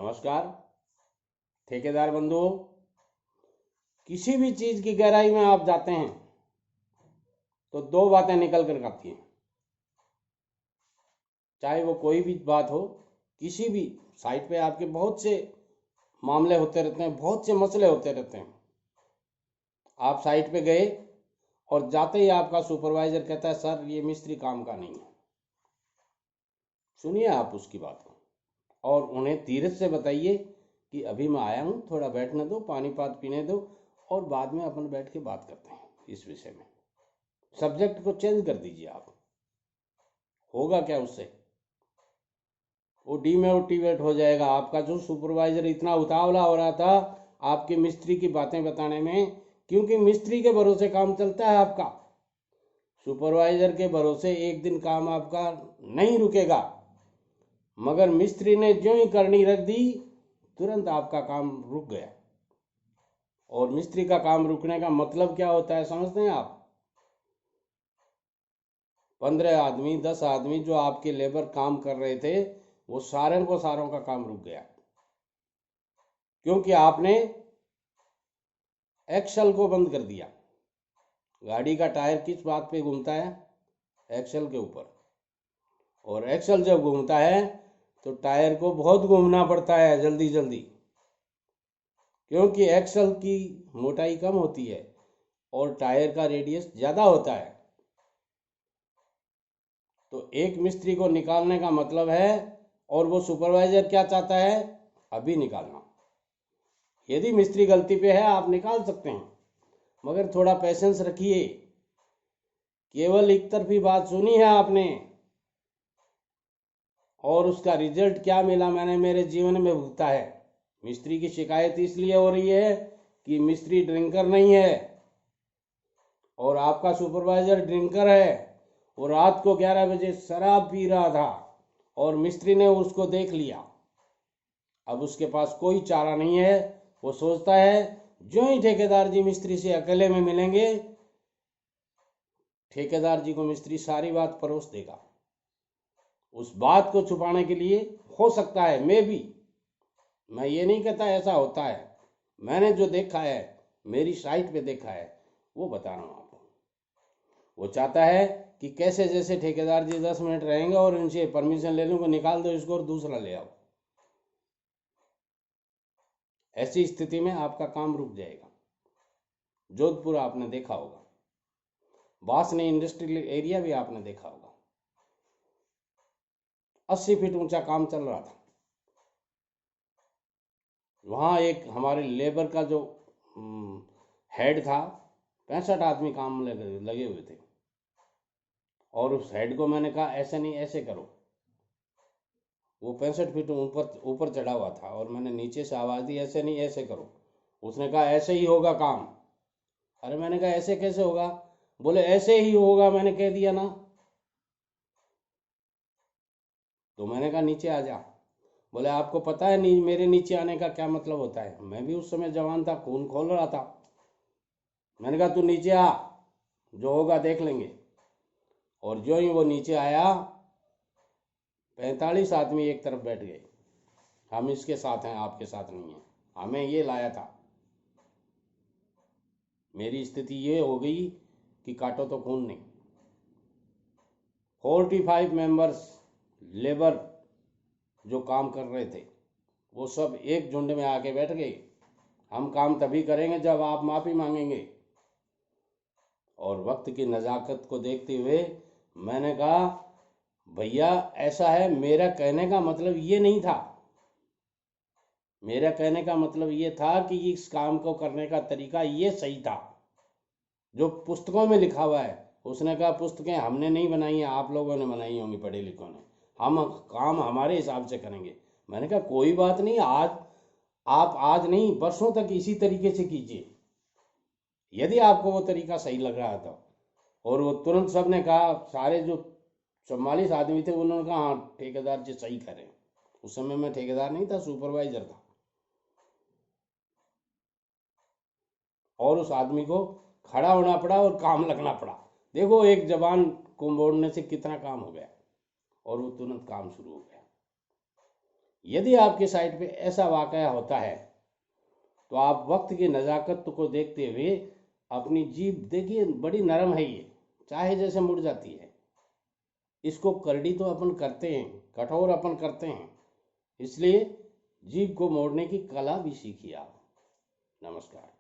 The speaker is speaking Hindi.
नमस्कार ठेकेदार बंधुओं, किसी भी चीज की गहराई में आप जाते हैं तो दो बातें निकल कर आती हैं। चाहे वो कोई भी बात हो, किसी भी साइट पे आपके बहुत से मामले होते रहते हैं, बहुत से मसले होते रहते हैं। आप साइट पे गए और जाते ही आपका सुपरवाइजर कहता है सर ये मिस्त्री काम का नहीं है। सुनिए आप उसकी बात को और उन्हें धीरज से बताइए कि अभी मैं आया हूँ, थोड़ा बैठने दो, पानी पात पीने दो और बाद में अपन बैठ के बात करते हैं इस विषय में। सब्जेक्ट को चेंज कर दीजिए आप। होगा क्या उससे? वो डीमोटिवेट हो जाएगा। आपका जो सुपरवाइजर इतना उतावला हो रहा था आपके मिस्त्री की बातें बताने में, क्योंकि मिस्त्री के भरोसे काम चलता है आपका। सुपरवाइजर के भरोसे एक दिन काम आपका नहीं रुकेगा, मगर मिस्त्री ने जो ही करनी रख दी तुरंत आपका काम रुक गया। और मिस्त्री का काम रुकने का मतलब क्या होता है समझते हैं आप? 15 आदमी 10 आदमी जो आपके लेबर काम कर रहे थे वो सारों का काम रुक गया, क्योंकि आपने एक्सल को बंद कर दिया। गाड़ी का टायर किस बात पे घूमता है? एक्सल के ऊपर। और एक्सल जब घूमता है तो टायर को बहुत घूमना पड़ता है जल्दी जल्दी, क्योंकि एक्सल की मोटाई कम होती है और टायर का रेडियस ज़्यादा होता है। तो एक मिस्त्री को निकालने का मतलब है, और वो सुपरवाइजर क्या चाहता है? अभी निकालना। यदि मिस्त्री गलती पे है आप निकाल सकते हैं, मगर थोड़ा पेशेंस रखिए। केवल एक तरफी बात सुनी है आपने और उसका रिजल्ट क्या मिला मैंने मेरे जीवन में भुगता है। मिस्त्री की शिकायत इसलिए हो रही है कि मिस्त्री ड्रिंकर नहीं है और आपका सुपरवाइजर ड्रिंकर है। वो रात को 11 बजे शराब पी रहा था और मिस्त्री ने उसको देख लिया। अब उसके पास कोई चारा नहीं है। वो सोचता है जो ही ठेकेदार जी मिस्त्री से अकेले में मिलेंगे, ठेकेदार जी को मिस्त्री सारी बात परोस देगा। उस बात को छुपाने के लिए हो सकता है मैं ये नहीं कहता ऐसा होता है, मैंने जो देखा है, मेरी साइट पे देखा है, वो बता रहा हूँ आपको। वो चाहता है कि कैसे जैसे ठेकेदार जी 10 मिनट रहेंगे और इनसे परमिशन ले लूँगा, निकाल दो इसको और दूसरा ले आओ। ऐसी स्थिति में आपका काम रुक जाएगा। जोधपुर आपने देखा होगा, वासनी इंडस्ट्रियल एरिया भी आपने देखा होगा। 80 फीट ऊंचा काम चल रहा था। वहाँ एक हमारे लेबर का जो हेड था, 65 आदमी काम लगे हुए थे। और उस हेड को मैंने कहा ऐसे नहीं ऐसे करो। वो 65 फीट ऊपर चढ़ा हुआ था और मैंने नीचे से आवाज़ दी ऐसे नहीं ऐसे करो। उसने कहा ऐसे ही होगा काम। अरे मैंने कहा ऐसे कैसे होगा? बोले ऐसे ही होगा, मैंने कह दिया ना। तो मैंने कहा नीचे आ जा। बोले आपको पता है नहीं मेरे नीचे आने का क्या मतलब होता है? मैं भी उस समय जवान था, खून खोल रहा था। मैंने कहा तू नीचे आ, जो होगा देख लेंगे। और जो ही वो नीचे आया 45 आदमी एक तरफ बैठ गए। हम इसके साथ हैं, आपके साथ नहीं है, हमें ये लाया था। मेरी स्थिति ये हो गई कि काटो तो खून नहीं। 45 मेंबर्स लेबर जो काम कर रहे थे वो सब एक झुंड में आके बैठ गए। हम काम तभी करेंगे जब आप माफ़ी मांगेंगे। और वक्त की नज़ाकत को देखते हुए मैंने कहा भैया ऐसा है, मेरा कहने का मतलब ये नहीं था। मेरा कहने का मतलब ये था कि इस काम को करने का तरीका ये सही था जो पुस्तकों में लिखा हुआ है। उसने कहा पुस्तकें हमने नहीं बनाई हैं, आप लोगों ने बनाई होंगी, पढ़े लिखों ने। हम काम हमारे हिसाब से करेंगे। मैंने कहा कोई बात नहीं, आप आज नहीं बरसों तक इसी तरीके से कीजिए, यदि आपको वो तरीका सही लग रहा था। और वो तुरंत सब ने कहा, सारे जो 44 आदमी थे उन्होंने कहा हाँ ठेकेदार जी सही करें। उस समय मैं ठेकेदार नहीं था, सुपरवाइजर था। और उस आदमी को खड़ा होना पड़ा और काम लगना पड़ा। देखो एक जवान को मोड़ने से कितना काम हो गया। और वो तुरंत काम शुरू हो गया। यदि आपके साइड पे ऐसा वाकया होता है तो आप वक्त की नज़ाकत को देखते हुए अपनी जीभ, देखिए बड़ी नरम है ये, चाहे जैसे मुड़ जाती है, इसको करड़ी तो अपन करते हैं, कठोर अपन करते हैं, इसलिए जीभ को मोड़ने की कला भी सीखिए आप। नमस्कार।